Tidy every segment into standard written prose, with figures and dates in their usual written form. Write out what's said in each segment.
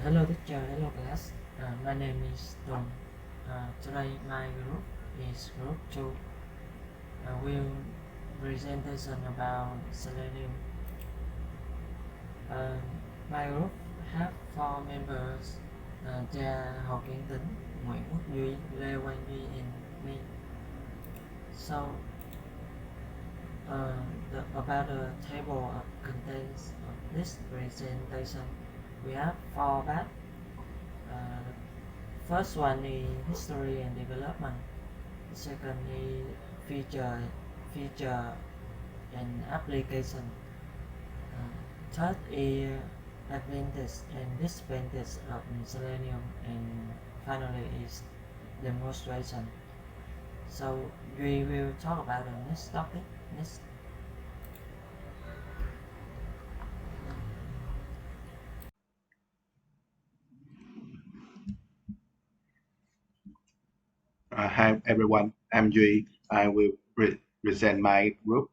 Hello teacher, hello class. My name is Tom. Today my group is group 2. Will presentation about Selenium. Uh, my group have 4 members. Cha Hồ Kiên Tính, Nguyễn Quốc Duy, Lê Quang Duy and me. So about the table of contents of this presentation, we have 4 parts. First one is history and development. Second is feature and application. Third is advantage and disadvantage of Selenium, and finally is demonstration. So we will talk about the next topic. Next. Hi everyone, I'm Duy. I will present my group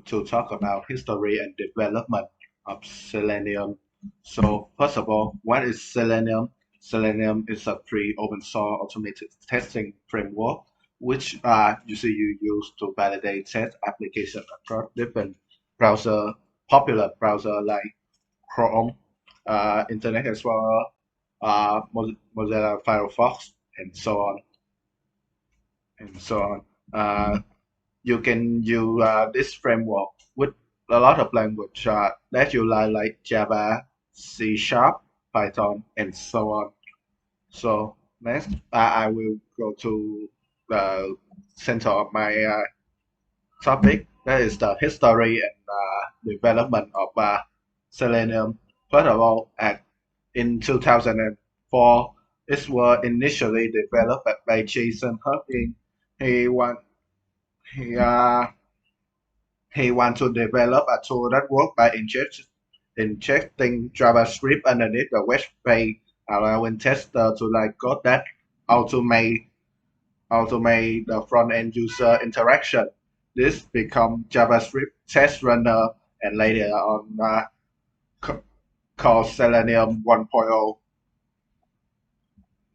to talk about history and development of Selenium. So first of all, what is Selenium? Selenium is a free open source automated testing framework which usually you use to validate test applications across different browser, popular browser like Chrome, Internet Explorer, Mozilla Firefox, and so on and so on. You can use this framework with a lot of language that you like Java, C Sharp, Python, and so on. So next, I will go to the center of my topic. That is the history and development of Selenium. First of all, in 2004, it was initially developed by Jason Hutton. He want he he want to develop a tool that works by injecting JavaScript underneath the web page, allowing testers to write code that automate automate the front end user interaction. This become JavaScript test runner and later on called Selenium 1.0.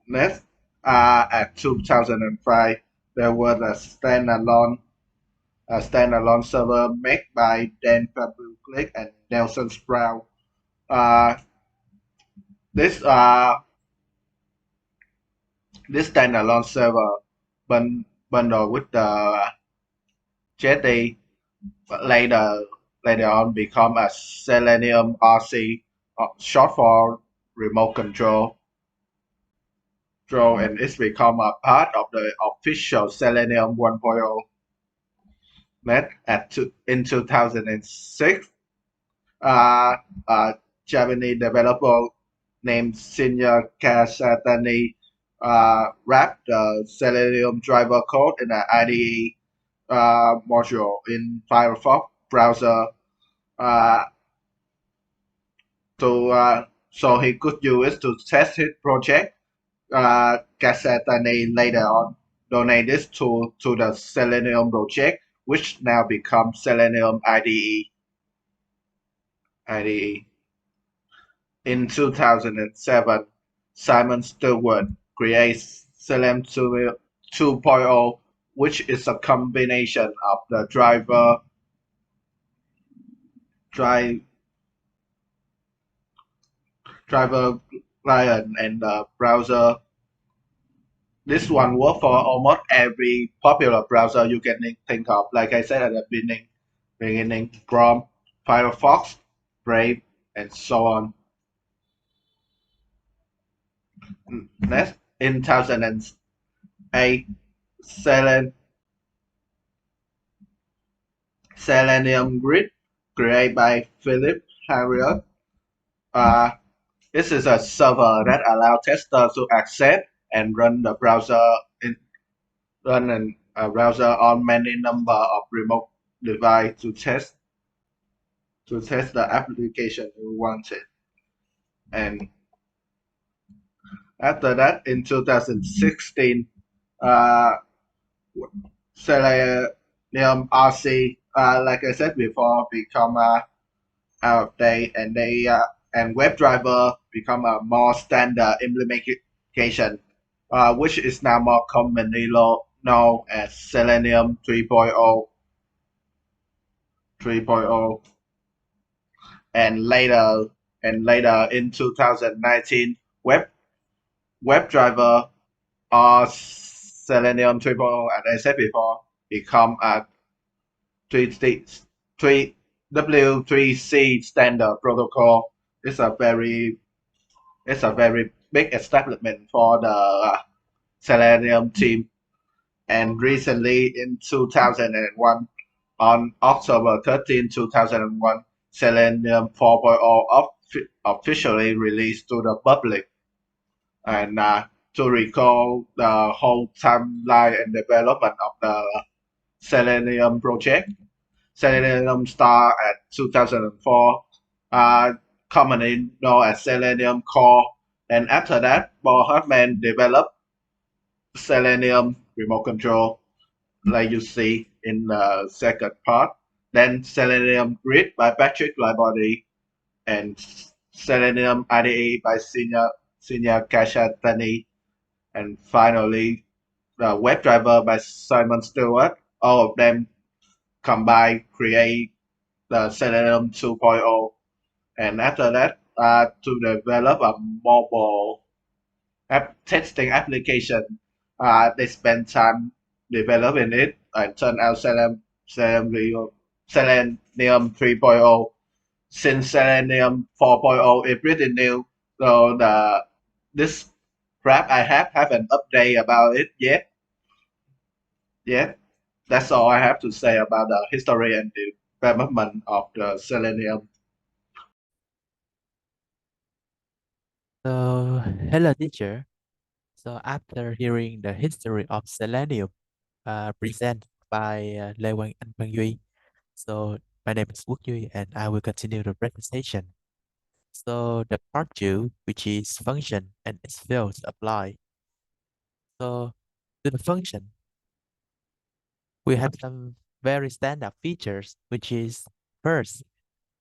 Next, at 2005, there was a standalone server made by Dan Fabriclick and Nelson Sproul. Uh, this this standalone server bundled with the Jetty later later on become a Selenium RC, short for remote control, and it's become a part of the official Selenium 1.0. In 2006, uh, a Japanese developer named Shinya Kasatani wrapped the Selenium driver code in an IDE module in Firefox browser uh, so he could use it to test his project. Kasatani later on donated this tool to the Selenium project, which now becomes Selenium IDE. In 2007, Simon Stewart creates Selenium 2.0, which is a combination of the driver client and the browser. This one works for almost every popular browser you can think of. Like I said at the beginning, Chrome, Firefox, Brave, and so on. Next, in 2008, Selenium Grid, created by Philip Harriot. Uh, this is a server that allows testers to access and run the browser on many number of remote devices to test the application you wanted. And after that, in 2016, uh, Selenium RC, like I said before, become out of date, and and WebDriver become a more standard implementation, which is now more commonly known as Selenium 3.0, 3.0, and later in 2019, WebDriver or Selenium 3.0, as I said before, become a 3 3 W3C standard protocol. It's a very it's a very big establishment for the Selenium team. And recently, in 2001, on October 13, 2001, Selenium 4.0 officially released to the public. And to recall the whole timeline and development of the Selenium project, Selenium started at 2004, uh, commonly known as Selenium Core. And after that, Paul Hartman developed Selenium Remote Control, like you see in the second part. Then Selenium Grid by Patrick Library and Selenium IDE by Senior Kashatani. And finally, the WebDriver by Simon Stewart. All of them combined create the Selenium 2.0. And after that, to develop a mobile testing application, they spend time developing it and turn out Selenium 3.0. Since Selenium 4.0 is pretty new, so this graph I haven't updated about it yet. Yet, that's all I have to say about the history and development of the Selenium. So, hello teacher. So after hearing the history of Selenium presented by Lê Quang Anh Quang Duy, so my name is Quốc Duy and I will continue the presentation. So the part two, which is function and its fields apply. So to the function, we have some very standard features, which is first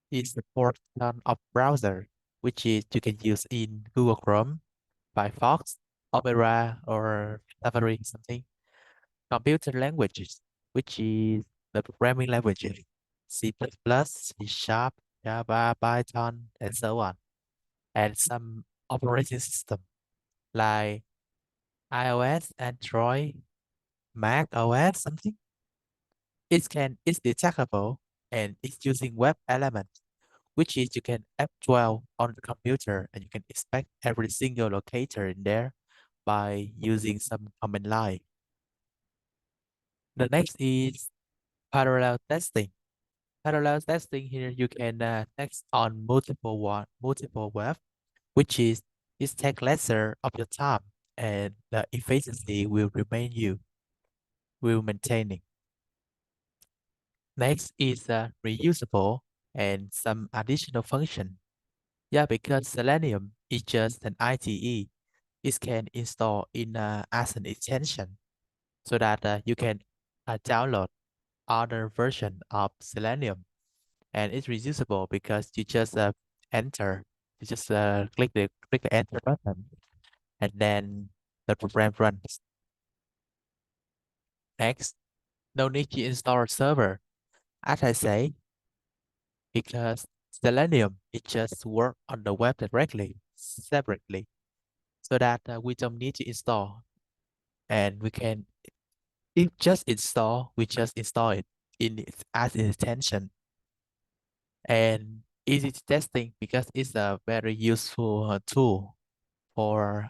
is the portion of browser, which is you can use in Google Chrome, Firefox, Opera, or Safari, something. Computer languages, which is the programming languages, C++, C Sharp, Java, Python, and so on. And some operating system like iOS, Android, Mac OS, something. It's detectable and it's using web elements, which is you can F12 on the computer and you can inspect every single locator in there by using some command line. The next is parallel testing. Parallel testing here you can test on multiple web, which is it take lesser of your time and the efficiency will maintaining. Next is reusable and some additional function. Yeah, because Selenium is just an IDE, it can install in as an extension so that you can download other version of Selenium, and it's reusable because you just enter, you just click the enter button, and then the program runs. Next, no need to install a server, as I say, because Selenium it just work on the web directly, separately, so that we don't need to install, and we can if just install, we just install it in its as an extension, and easy testing because it's a very useful tool for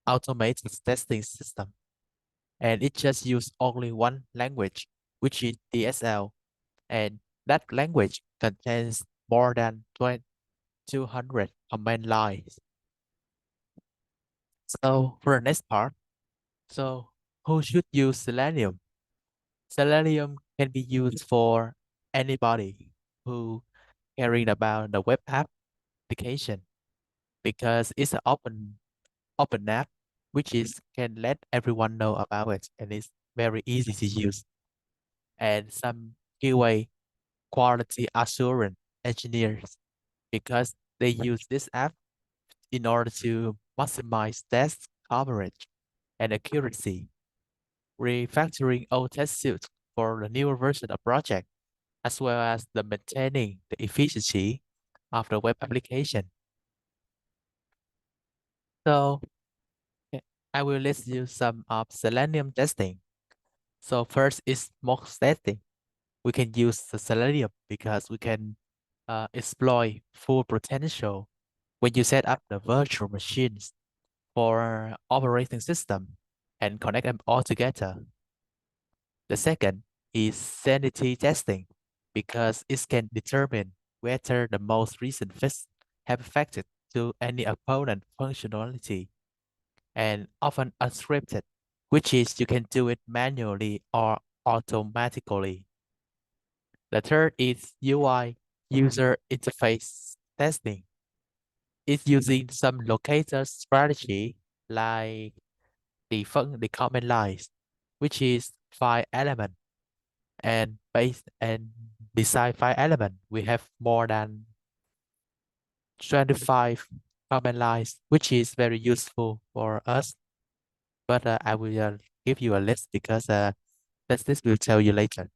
automated testing system, and it just use only one language, which is DSL, and that language contains more than 200 command lines. So for the next part, so who should use Selenium? Selenium can be used for anybody who caring about the web application because it's an open app, which is can let everyone know about it, and it's very easy to use. And some QA quality assurance engineers because They use this app in order to maximize test coverage and accuracy, refactoring old test suites for the newer version of project, as well as the maintaining the efficiency of the web application. So I will list you some of Selenium testing. So first is mock testing. We can use the Selenium because we can exploit full potential when you set up the virtual machines for operating system and connect them all together. The second is sanity testing because it can determine whether the most recent fix have affected to any opponent functionality and often unscripted, which is you can do it manually or automatically. The third is UI user interface testing. It's using some locator strategy like the command lines, which is file element and based and beside file element, we have more than 25 command lines, which is very useful for us. But I will give you a list because this will tell you later.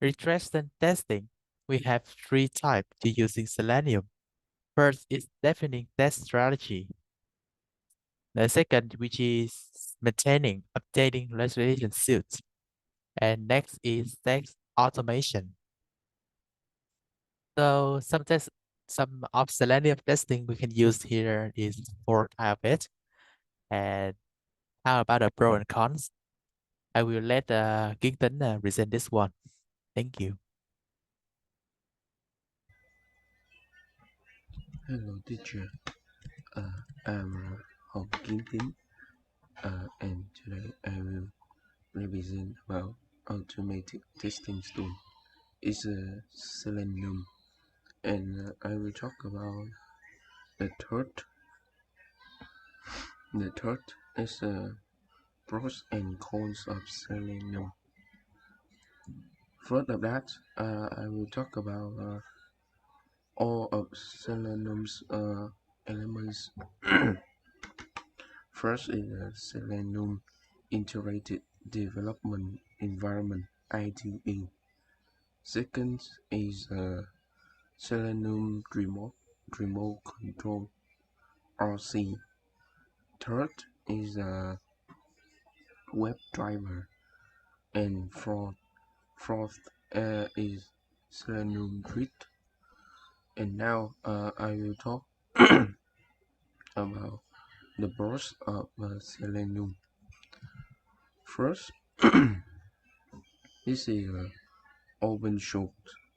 Regression testing, we have three types to using Selenium. First is defining test strategy. The second, which is maintaining, updating registration suits. And next is test automation. So some of Selenium testing we can use here is for type of it. And how about the pro and cons? I will let Kiên Tính present this one. Thank you. Hello, teacher. I'm Học Kiến Tín, and today I will represent about automated testing tool. It's a Selenium, and I will talk about the third. The third is pros and cons of Selenium. First of that, I will talk about all of Selenium's elements. First is the Selenium Integrated Development Environment (IDE). Second is Selenium Remote Control (RC). Third is WebDriver, and fourth is Selenium Grid. And now I will talk about the pros of Selenium. First, this is open source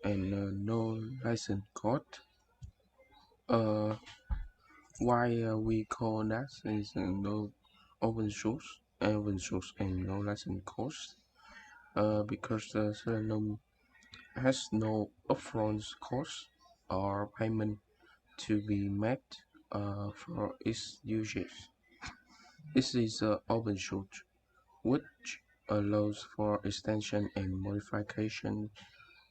and no license code. Why we call that is no open source and no license cost? Because Selenium has no upfront cost or payment to be made for its usage. This is open source, which allows for extension and modification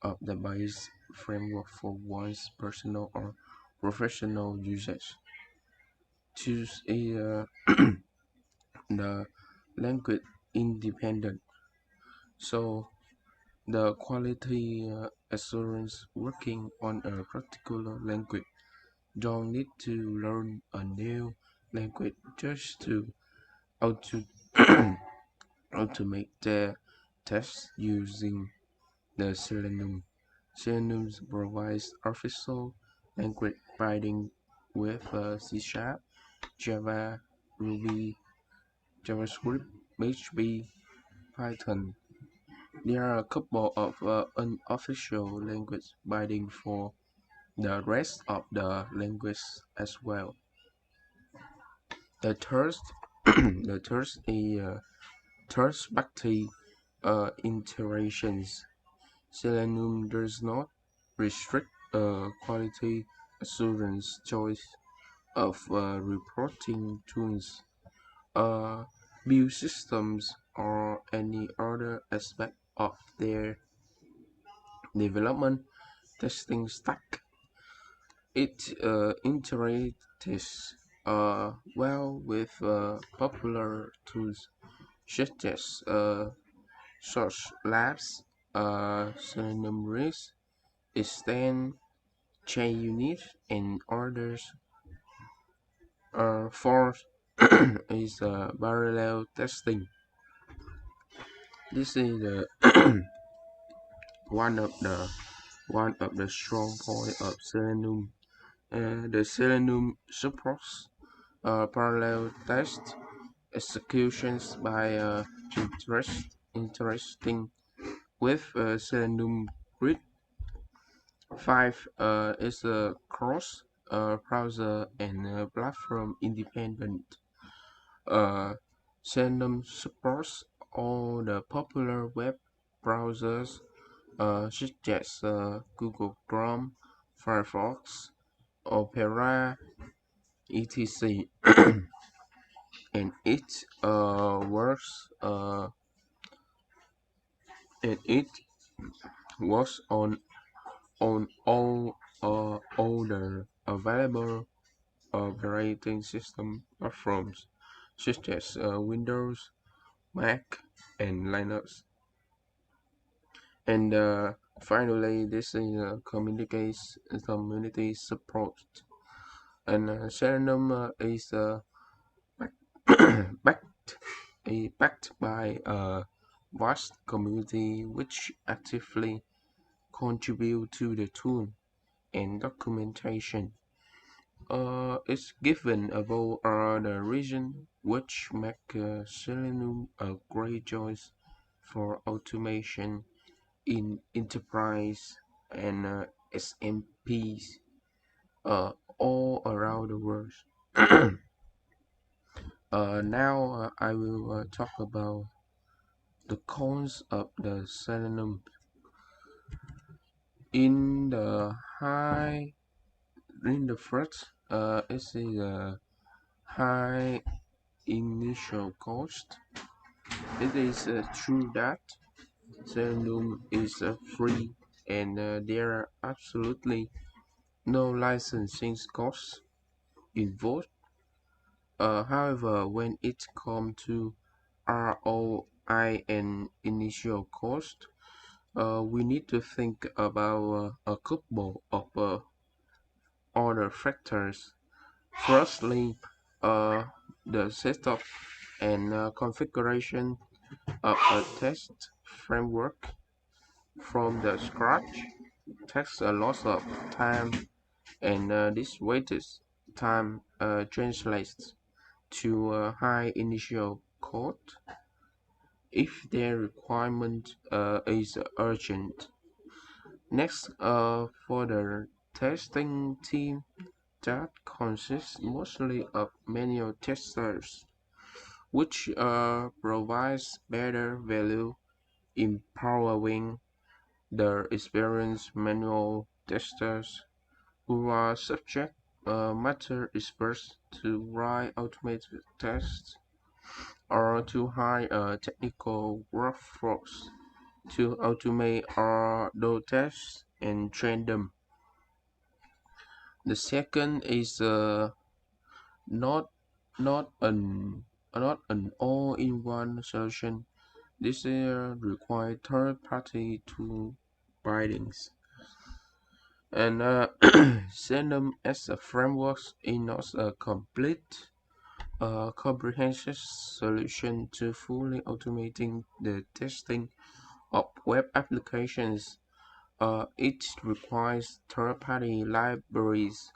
of the base framework for one's personal or professional usage. Choose the language independent. So the quality assurance working on a particular language don't need to learn a new language just to auto automate the tests using the Selenium. Selenium provides official language binding with C#, Java, Ruby, JavaScript, PHP, Python. There are a couple of unofficial language binding for the rest of the language as well. The third, the third is third-party iterations. Selenium does not restrict quality assurance choice of reporting tools, build systems, or any other aspect of their development testing stack. It integrates well with popular tools such as Source Labs, Selenium RIS, Extend, JUnit, and others. Fourth is parallel testing. This is one of the one of the strong point of Selenium. The Selenium supports parallel test executions by interesting with Selenium Grid 5 is a cross browser and platform independent. Selenium supports all the popular web browsers such as Google Chrome, Firefox, Opera, etc. and it works on all the available operating system platforms such as Windows, Mac, and Linux. And finally, this is community support. And Selenium is backed, backed by a vast community which actively contribute to the tool and documentation. It's given above are the reason which make Selenium a great choice for automation in enterprise and SMPs all around the world. Now I will talk about the cons of the Selenium. In the high, in the first, it is a high initial cost. It is true that Selenium is free and there are absolutely no licensing costs involved. However, when it comes to ROI and initial cost, we need to think about a couple of other factors. Firstly, the setup and configuration of a test framework from the scratch takes a lot of time, and this wasted time translates to a high initial cost if their requirement is urgent. Next, for the testing team that consists mostly of manual testers, which provides better value empowering the experienced manual testers who are subject matter experts to write automated tests or to hire a technical workforce to automate or do tests and train them. The second is not not an not an all-in-one solution. This requires third-party tool bindings. And Selenium as a framework is not a complete, comprehensive solution to fully automating the testing of web applications. It requires third-party libraries,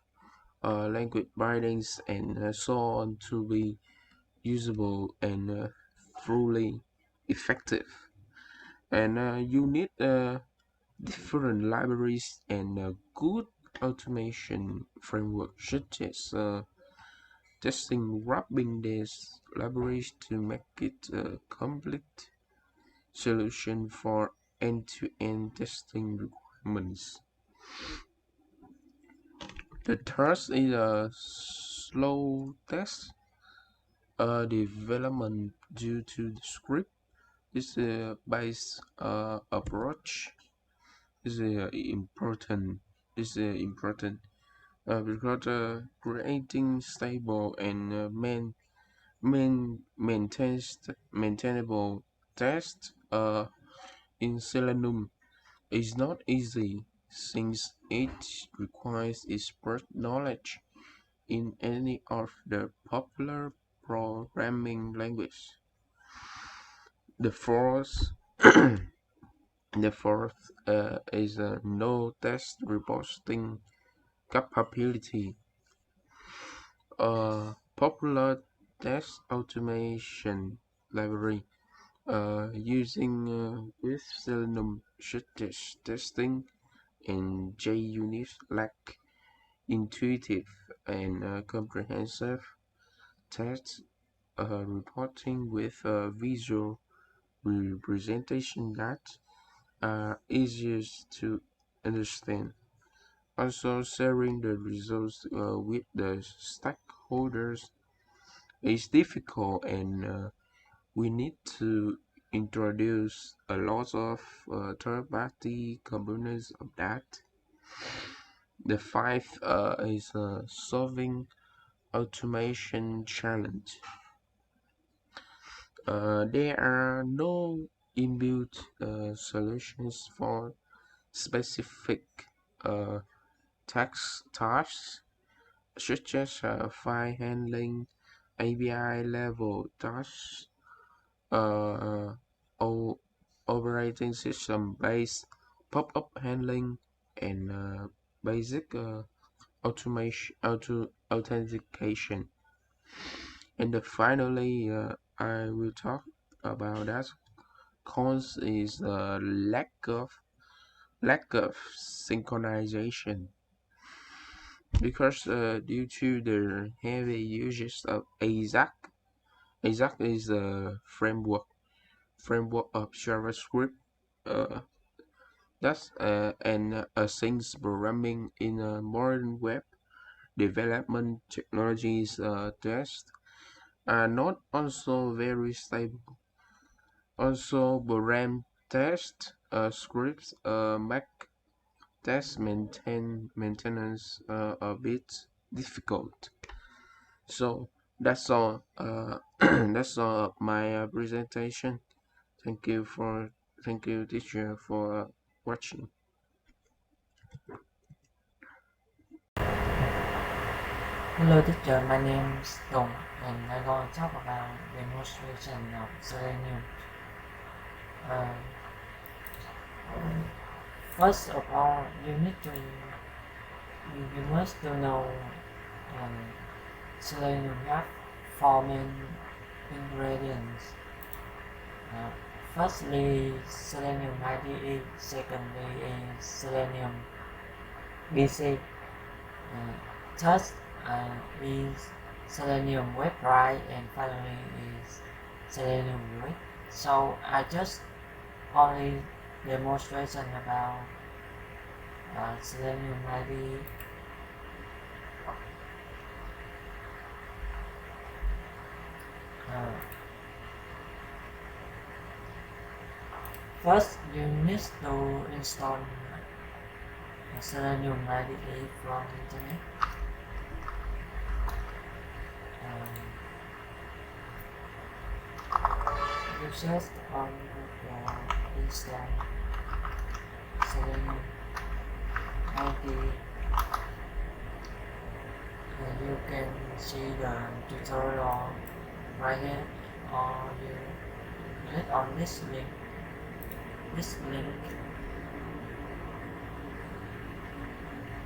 language bindings, and so on to be usable and fully effective. And you need different libraries and a good automation framework such as testing wrapping these libraries to make it a complete solution for end-to-end testing requirements. The third is a slow test development due to the script. This based approach is important. Is important. because creating stable and maintainable tests in Selenium is not easy since it requires expert knowledge in any of the popular programming languages. The fourth, the fourth is a no test reposting capability. A popular test automation library using with Selenium such as testing and JUnit lack intuitive and comprehensive test reporting with a visual representation that are easiest to understand. Also, sharing the results with the stakeholders is difficult, and we need to introduce a lot of third-party components of that. The fifth is solving automation challenge. There are no inbuilt solutions for specific uh, tasks such as file handling, API level tasks, uh, o- operating system based pop-up handling, and basic authentication. And finally, I will talk about that. Cons is lack of synchronization because due to the heavy usage of AZAC. AZAC is a framework of JavaScript. Uh, that's and async programming in a modern web development technologies. Tests are not also very stable. Also, program test scripts make test maintenance a bit difficult. So that's all. That's all of my presentation. Thank you, teacher, for watching. Hello teacher, my name is Dong and I'm going to talk about demonstration of Selenium. Uh, First of all, you must to know Selenium have four main ingredients. Firstly, Selenium IDE. Secondly, is Selenium basic. Third is Selenium WebDrive, and finally is Selenium UX. So I just only demonstration about Selenium IDE. First, you need to install Selenium IDE from internet. You just on the install Selenium IDE. You can see the tutorial right here, or you click on this link.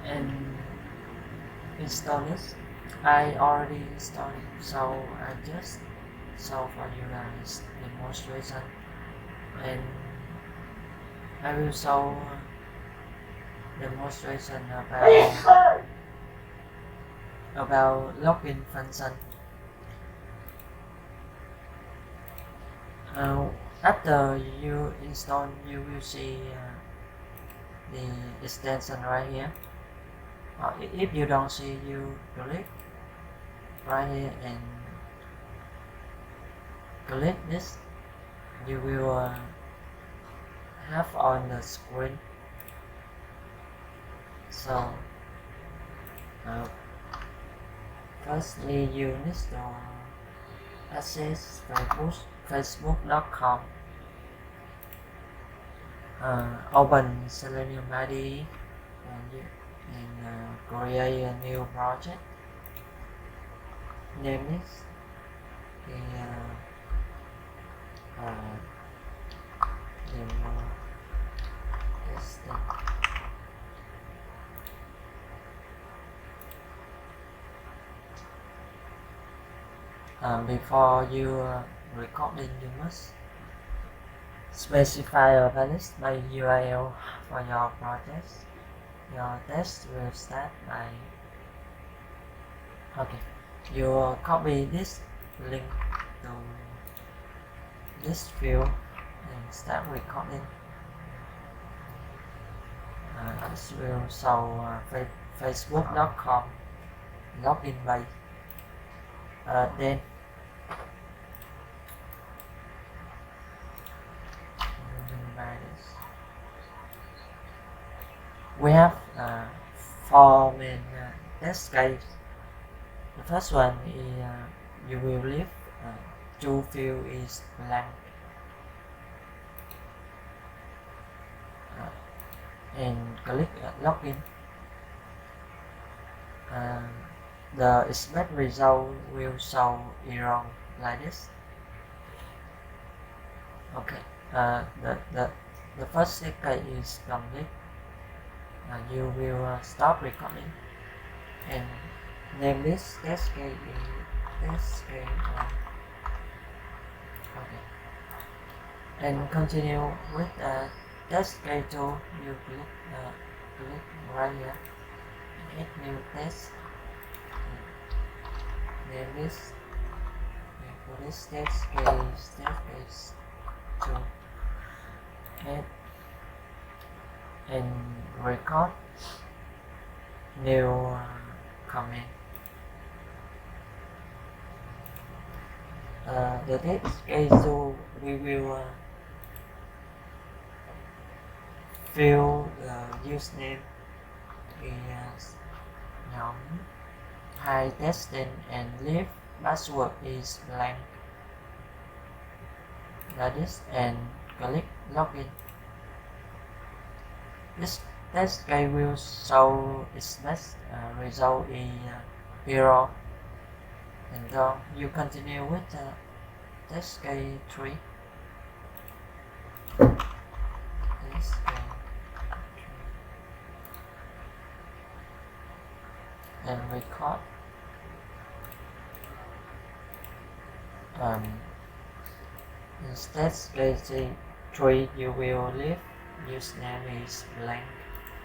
And install this. I already installed it, so I just show for you guys demonstration, and I will show demonstration about login function. After you install, you will see the extension right here. If you don't see, you click right here and click this. You will have on the screen. So Uh, Firstly, you need to access Facebook.com. Open Selenium IDE and create a new project. Name it demo testing. Before you recording, you must specify a valid by URL for your project. Your test will start by you copy this link to this field and start recording. This will show Facebook.com login page. Then we have 4 main test case. The first one is you will leave two field is blank and click login. The expect result will show error like this. The first step is complete. You will stop recording and name this test case test case 1. And continue with test case 2. You click right here, add new test. Name this for this test case 2. Add and record new comment. The test case 2 we will fill the username is nhóm high testing and leave password is blank like this and click login. This test case will show its best result in error, and then you continue with test case 3. Test case 3. And record. In test case 3 you will leave username is blank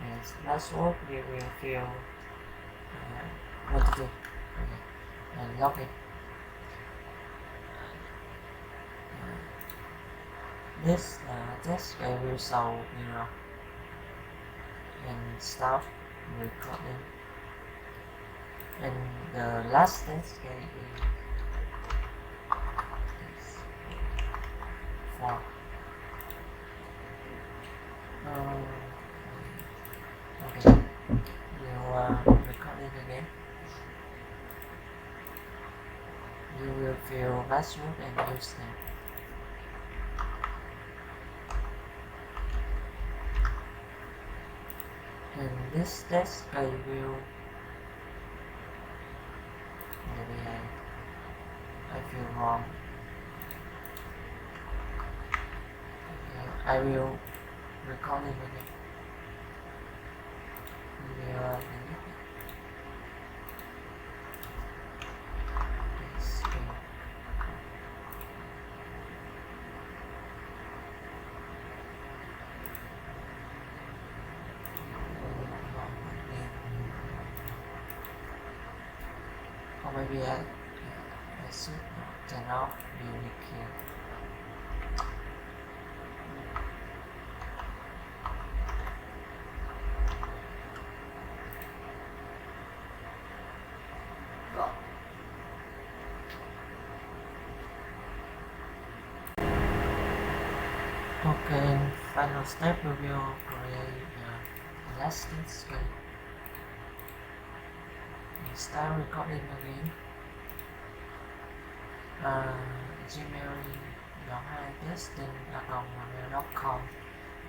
and password you will fill 1 and login. This test case will show error and stop recording. And the last test case is 4. You record it again. You will fill password and username. And this test case will maybe I feel wrong. I will record it again. We will delete it. Yes, okay. Or maybe I should turn off unique here. Okay, and final step we will create the last test case. Start recording again. gmail.com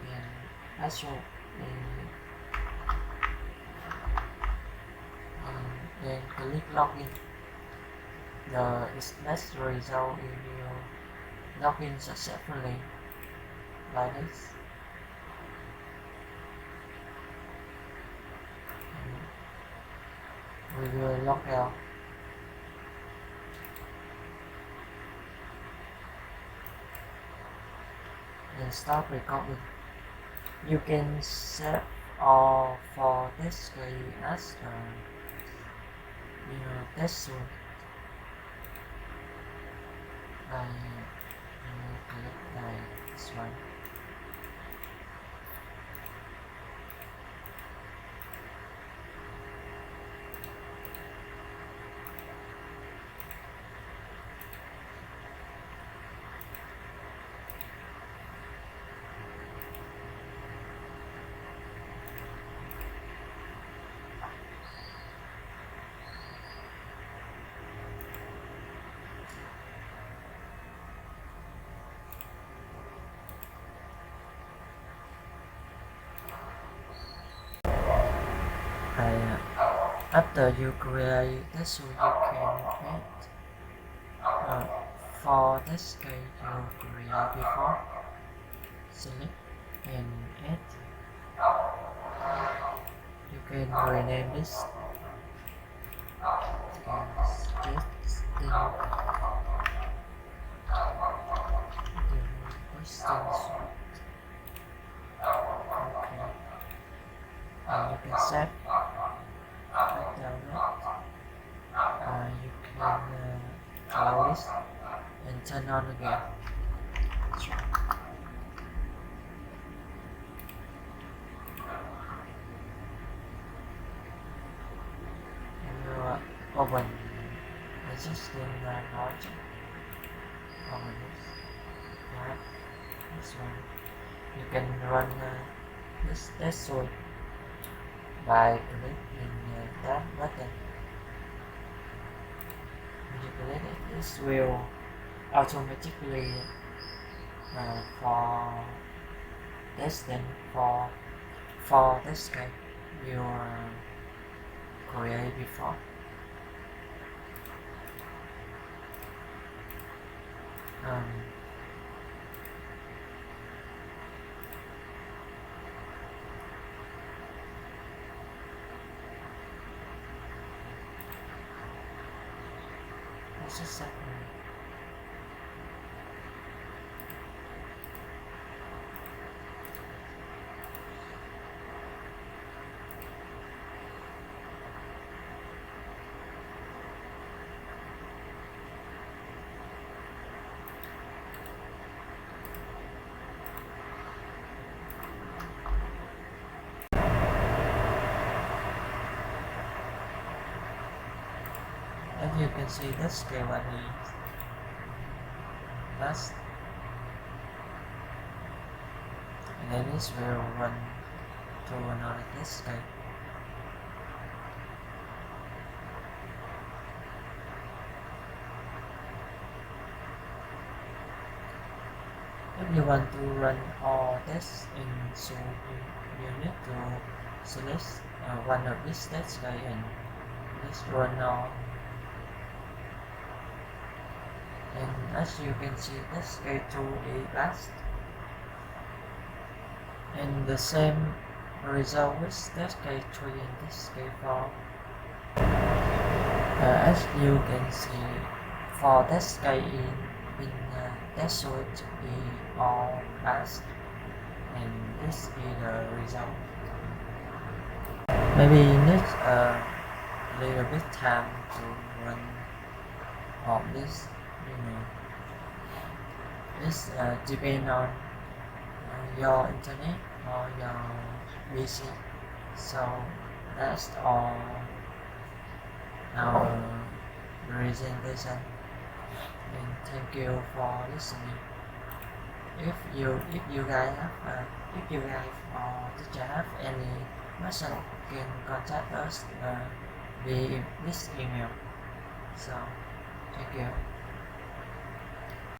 and password and then click login. The next result if you login successfully like this. We will log out and start recording. You can set all for this case as test suite. I click this one. After you create this, so you can add for this case you create before, select and add. You can rename this suggesting the questions. Okay, and you can save. You can close and turn on again. And you open existing project. Open this one. You can run this test suite by clicking that button. When you click it, this will automatically for testing for this game you create before. Just a second. As you can see, this K1 is last, and then this will run to another test case. If you want to run all tests in so you need to select one of these test case and let's run all. And as you can see, this K2 is last, and the same result with this K3 and this K4. As you can see, for this K in test suite is all last, and this is the result. Maybe you need a little bit time to run all this. This depends on your internet or your PC. So that's all our presentation, and thank you for listening. If you guys or teacher have any question, can contact us this email. So thank you.